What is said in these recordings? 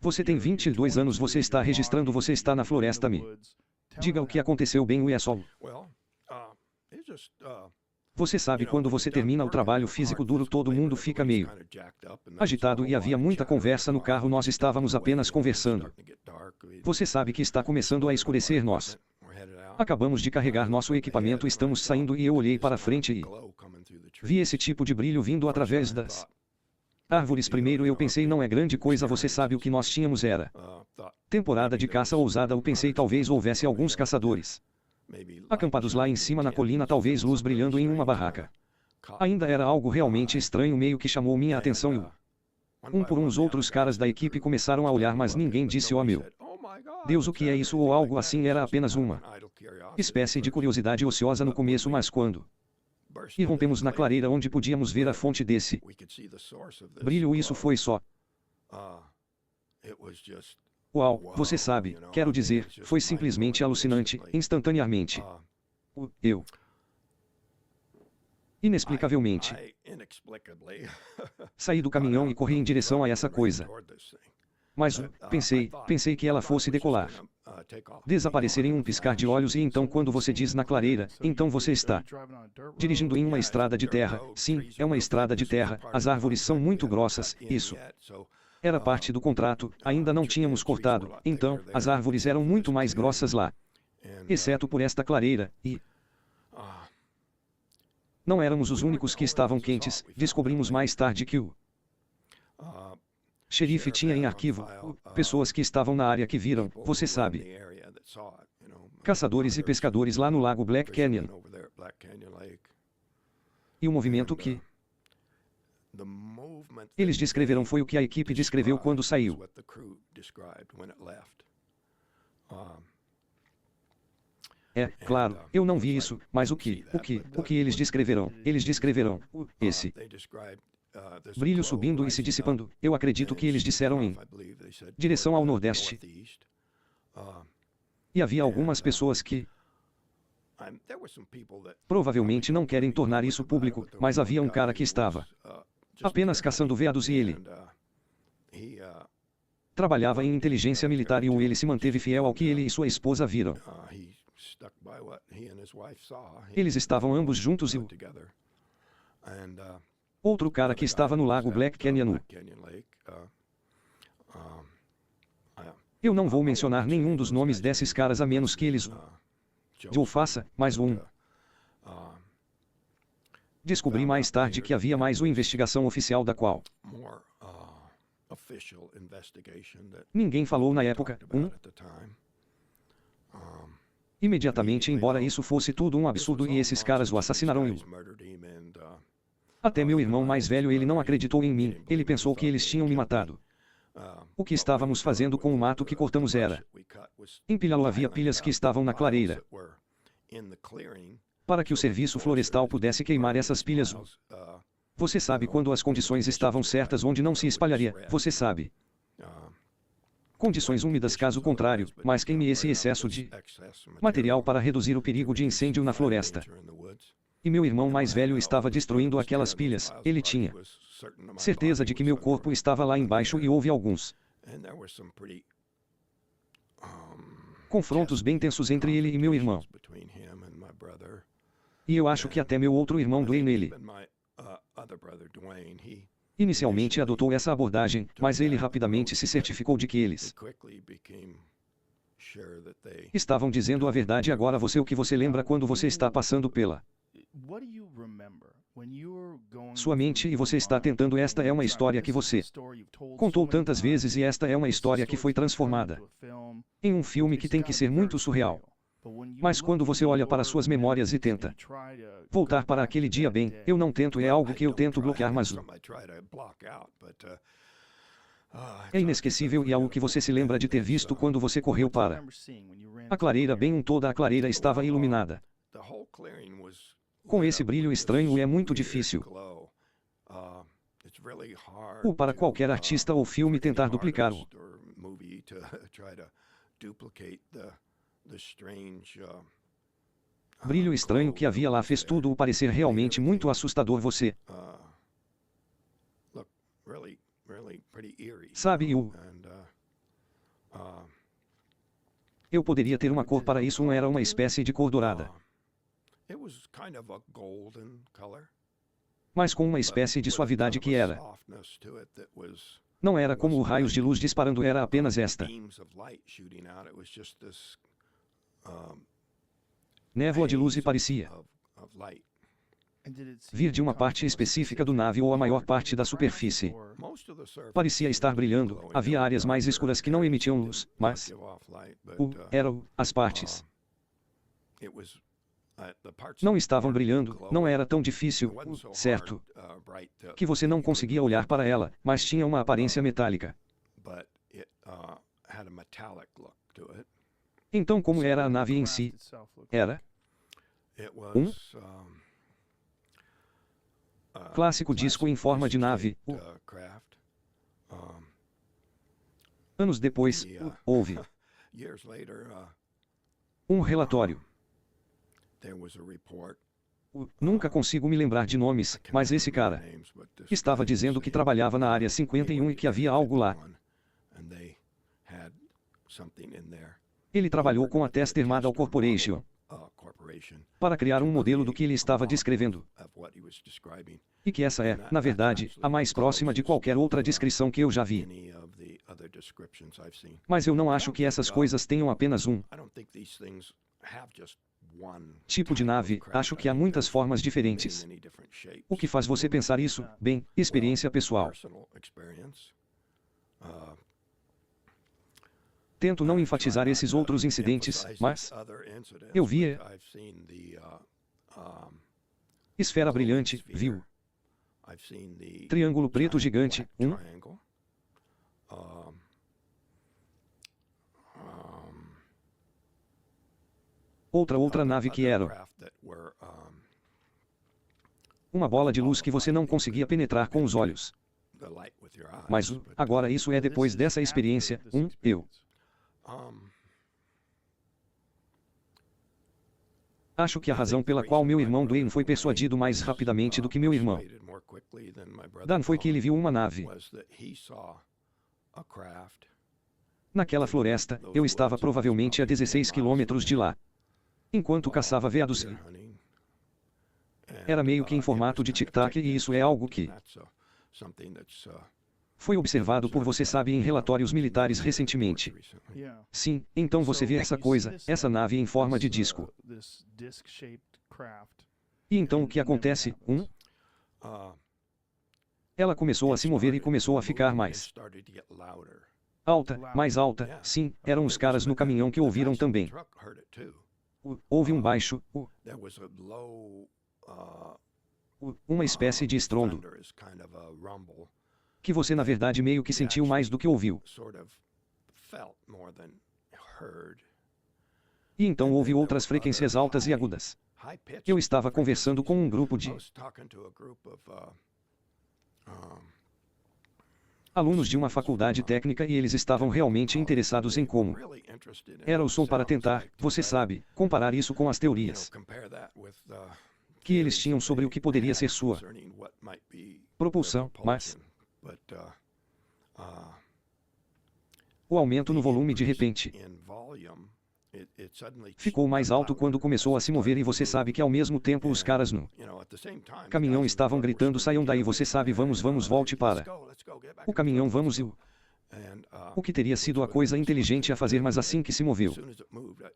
Você tem 22 anos, você está registrando, você está na floresta, me diga o que aconteceu bem, Weasel. Você sabe, quando você termina o trabalho físico duro, todo mundo fica meio agitado e havia muita conversa no carro, nós estávamos apenas conversando. Você sabe que está começando a escurecer, nós acabamos de carregar nosso equipamento, estamos saindo e eu olhei para frente e vi esse tipo de brilho vindo através das árvores. Primeiro eu pensei, não é grande coisa, você sabe, o que nós tínhamos era temporada de caça ousada. Eu pensei, talvez houvesse alguns caçadores acampados lá em cima na colina, talvez luz brilhando em uma barraca. Ainda era algo realmente estranho, meio que chamou minha atenção e um por um os outros caras da equipe começaram a olhar, mas ninguém disse, oh meu Deus, o que é isso, ou algo assim. Era apenas uma espécie de curiosidade ociosa no começo, mas quando irrompemos na clareira onde podíamos ver a fonte desse brilho, isso foi só uau, você sabe, quero dizer, foi simplesmente alucinante, instantaneamente. Eu inexplicavelmente saí do caminhão e corri em direção a essa coisa. Mas pensei que ela fosse decolar, desaparecer em um piscar de olhos. E então, quando você diz na clareira, então você está dirigindo em uma estrada de terra. Sim, é uma estrada de terra, as árvores são muito grossas, isso era parte do contrato, ainda não tínhamos cortado, então, as árvores eram muito mais grossas lá, exceto por esta clareira, e não éramos os únicos que estavam quentes. Descobrimos mais tarde que o xerife tinha em arquivo pessoas que estavam na área que viram, você sabe, caçadores e pescadores lá no lago Black Canyon. E o movimento que eles descreveram foi o que a equipe descreveu quando saiu. É, claro, eu não vi isso, mas o que eles descreverão? Eles descreverão esse brilho subindo e se dissipando. Eu acredito que eles disseram em direção ao nordeste. E havia algumas pessoas que provavelmente não querem tornar isso público, mas havia um cara que estava apenas caçando veados e ele trabalhava em inteligência militar e ele se manteve fiel ao que ele e sua esposa viram. Eles estavam ambos juntos e o outro cara que estava no lago Black Canyon. Eu não vou mencionar nenhum dos nomes desses caras a menos que eles o faça, mas descobri mais tarde que havia mais uma investigação oficial da qual ninguém falou na época. Imediatamente, embora isso fosse tudo um absurdo e esses caras o assassinaram e até meu irmão mais velho, ele não acreditou em mim, ele pensou que eles tinham me matado. O que estávamos fazendo com o mato que cortamos era empilhá-lo. Havia pilhas que estavam na clareira para que o serviço florestal pudesse queimar essas pilhas. Você sabe, quando as condições estavam certas, onde não se espalharia, você sabe, condições úmidas, caso contrário, mas queime esse excesso de material para reduzir o perigo de incêndio na floresta. E meu irmão mais velho estava destruindo aquelas pilhas. Ele tinha certeza de que meu corpo estava lá embaixo e houve alguns confrontos bem tensos entre ele e meu irmão. E eu acho que até meu outro irmão Dwayne, ele inicialmente adotou essa abordagem, mas ele rapidamente se certificou de que eles estavam dizendo a verdade. Agora você, o que você lembra quando você está passando pela sua mente e você está tentando? Esta é uma história que você contou tantas vezes e esta é uma história que foi transformada em um filme que tem que ser muito surreal. Mas quando você olha para suas memórias e tenta voltar para aquele dia, bem, eu não tento, é algo que eu tento bloquear, mas é inesquecível e algo que você se lembra de ter visto quando você correu para a clareira. Bem, toda a clareira estava iluminada com esse brilho estranho e é muito difícil para qualquer artista ou filme tentar duplicar-o. Brilho estranho que havia lá fez tudo o parecer realmente muito assustador. Você sabe, Eu poderia ter uma cor para isso, era uma espécie de cor dourada, It was kind of a golden color, mas com uma but espécie de with suavidade kind of que a era. softness to it that was Não era como raios de luz disparando, era apenas esta beams of light shooting out. It was just this névoa de luz, e haze parecia of light. vir de uma parte específica do nave ou a maior parte da superfície. Most of the surface Parecia estar brilhando. Havia áreas mais escuras que não emitiam luz, mas give off light, eram as partes. it was the parts Não that estavam weren't brilhando. glowing. Não era tão It difícil, wasn't so certo, bright that que você não you conseguia couldn't olhar see para it, ela, mas tinha uma aparência metálica. but it had a metallic look to it. Então, como era a nave em si? Era It was clássico disco em forma de nave. craft. Anos depois, houve Years later, um relatório. there was a report. Nunca consigo me lembrar de nomes, I can't mas esse remember cara the names, but this estava guy dizendo was que saying trabalhava na área 51 e que havia algo lá. and they had something in there. Ele trabalhou com a Tester Model Corporation Corporation para criar um modelo do que ele estava descrevendo, of what he was describing. e que essa é, na verdade, a mais próxima de qualquer outra descrição que eu já vi. Any of the other descriptions I've seen. Mas eu não acho que essas coisas tenham apenas um I don't think these things have just one tipo de type of nave. craft. Acho que há I think muitas there's formas many, diferentes. many different shapes. O que faz você pensar isso? Bem, experiência pessoal. Personal experience. Tento não enfatizar esses outros incidentes, mas eu via esfera brilhante, viu? Triângulo preto gigante, outra nave que era uma bola de luz que você não conseguia penetrar com os olhos. Mas agora isso é depois dessa experiência, eu acho que a razão pela qual meu irmão Dwayne foi persuadido mais rapidamente do que meu irmão Dan foi que ele viu uma nave. Naquela floresta, eu estava provavelmente a 16 quilômetros de lá. Enquanto caçava veados, era meio que em formato de tic-tac, e isso é algo que foi observado por você sabe em relatórios militares recentemente. Sim, então você vê essa coisa, essa nave em forma de disco. E então o que acontece? Ela começou a se mover e começou a ficar mais alta, mais alta. Sim, eram os caras no caminhão que ouviram também. Houve um baixo, uma espécie de estrondo, que você na verdade meio que sentiu mais do que ouviu. E então houve outras frequências altas e agudas. Eu estava conversando com um grupo de alunos de uma faculdade técnica e eles estavam realmente interessados em como era o som para tentar, você sabe, comparar isso com as teorias que eles tinham sobre o que poderia ser sua propulsão, mas o aumento no volume de repente ficou mais alto quando começou a se mover e você sabe que ao mesmo tempo os caras no caminhão estavam gritando saiam daí você sabe vamos volte para o caminhão vamos e o que teria sido a coisa inteligente a fazer mas assim que se moveu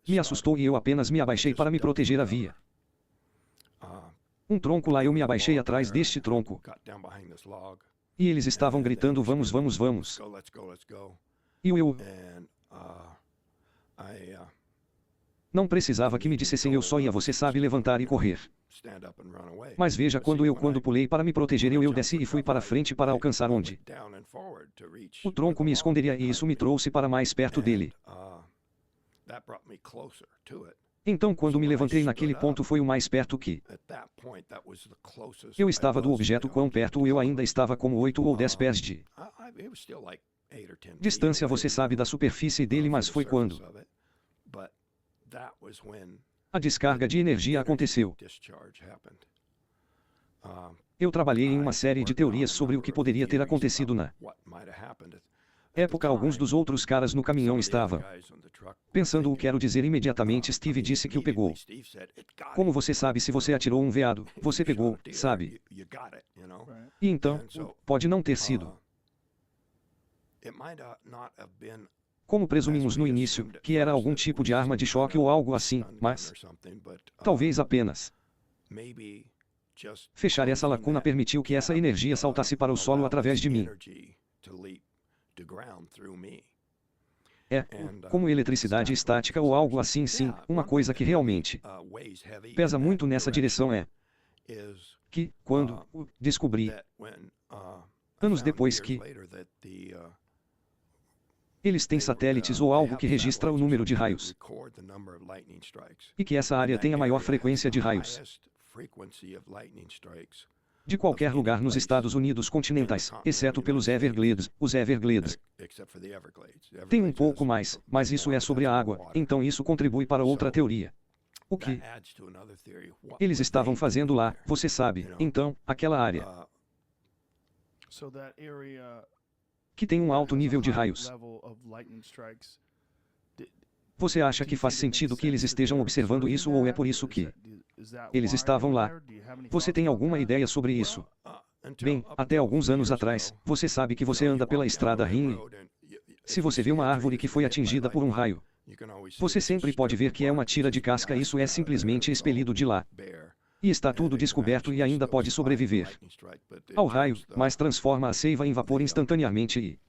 me assustou e eu apenas me abaixei para me proteger havia um tronco lá eu me abaixei atrás deste tronco e eles estavam gritando vamos e eu não precisava que me dissessem eu só ia você sabe levantar e correr. Mas veja quando pulei para me proteger eu desci e fui para frente para alcançar onde o tronco me esconderia e isso me trouxe para mais perto dele. Então quando me levantei naquele ponto foi o mais perto que eu estava do objeto quão perto eu ainda estava como 8 ou 10 pés de distância você sabe da superfície dele mas foi quando a descarga de energia aconteceu. Eu trabalhei em uma série de teorias sobre o que poderia ter acontecido na época alguns dos outros caras no caminhão estavam pensando o que quero dizer imediatamente Steve disse que o pegou. Como você sabe se você atirou um veado, você pegou, sabe? E então, pode não ter sido. Como presumimos no início, que era algum tipo de arma de choque ou algo assim, mas talvez apenas fechar essa lacuna permitiu que essa energia saltasse para o solo através de mim. Como eletricidade estática ou algo assim sim, uma coisa que realmente pesa muito nessa direção é que, quando descobri, anos depois que eles têm satélites ou algo que registra o número de raios, e que essa área tem a maior frequência de raios de qualquer lugar nos Estados Unidos continentais, exceto pelos Everglades. Os Everglades têm um pouco mais, mas isso é sobre a água, então isso contribui para outra teoria. O que eles estavam fazendo lá, você sabe, então, aquela área que tem um alto nível de raios. Você acha que faz sentido que eles estejam observando isso ou é por isso que eles estavam lá? Você tem alguma ideia sobre isso? Bem, até alguns anos atrás, você sabe que você anda pela estrada Ring. Se você vê uma árvore que foi atingida por um raio, você sempre pode ver que é uma tira de casca, isso é simplesmente expelido de lá. E está tudo descoberto e ainda pode sobreviver ao raio, mas transforma a seiva em vapor instantaneamente e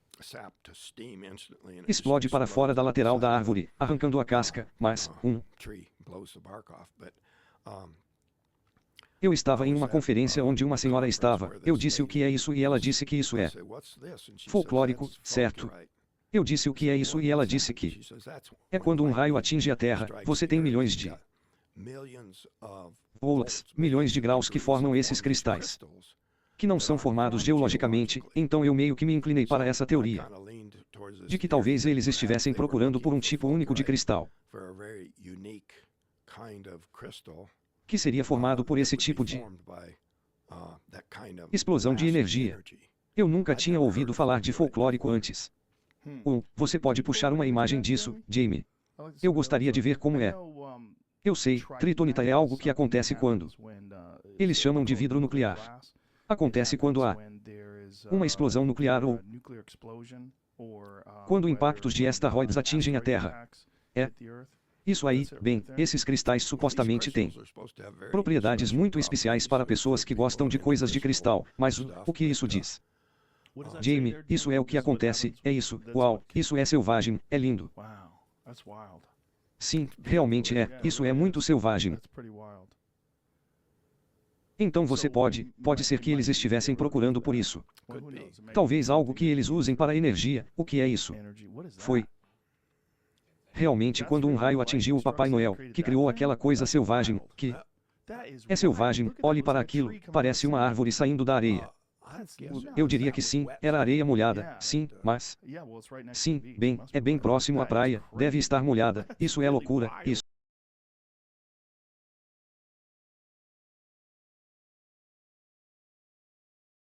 explode para fora da lateral da árvore, arrancando a casca, mas, Eu estava em uma conferência onde uma senhora estava, eu disse o que é isso e ela disse que isso é folclórico, certo? Eu disse o que é isso e ela disse que é quando um raio atinge a Terra, você tem milhões de volts, milhões de graus que formam esses cristais, que não são formados geologicamente, então eu meio que me inclinei para essa teoria, de que talvez eles estivessem procurando por um tipo único de cristal, que seria formado por esse tipo de explosão de energia. Eu nunca tinha ouvido falar de folclórico antes. Você pode puxar uma imagem disso, Jamie? Eu gostaria de ver como é. Eu sei, tritonita é algo que acontece quando eles chamam de vidro nuclear. Acontece quando há uma explosão nuclear ou quando impactos de asteroides atingem a Terra. Isso aí, bem, esses cristais supostamente têm propriedades muito especiais para pessoas que gostam de coisas de cristal, mas o que isso diz? Jamie, isso é o que acontece, é isso, uau, isso é selvagem, é lindo. Sim, realmente é, isso é muito selvagem. Então você pode ser que eles estivessem procurando por isso. Talvez algo que eles usem para energia, o que é isso? Foi realmente quando um raio atingiu o Papai Noel, que criou aquela coisa selvagem, que é selvagem, olhe para aquilo, parece uma árvore saindo da areia. Eu diria que sim, era areia molhada, sim, mas... Sim, bem, é bem próximo à praia, deve estar molhada, isso é loucura, isso.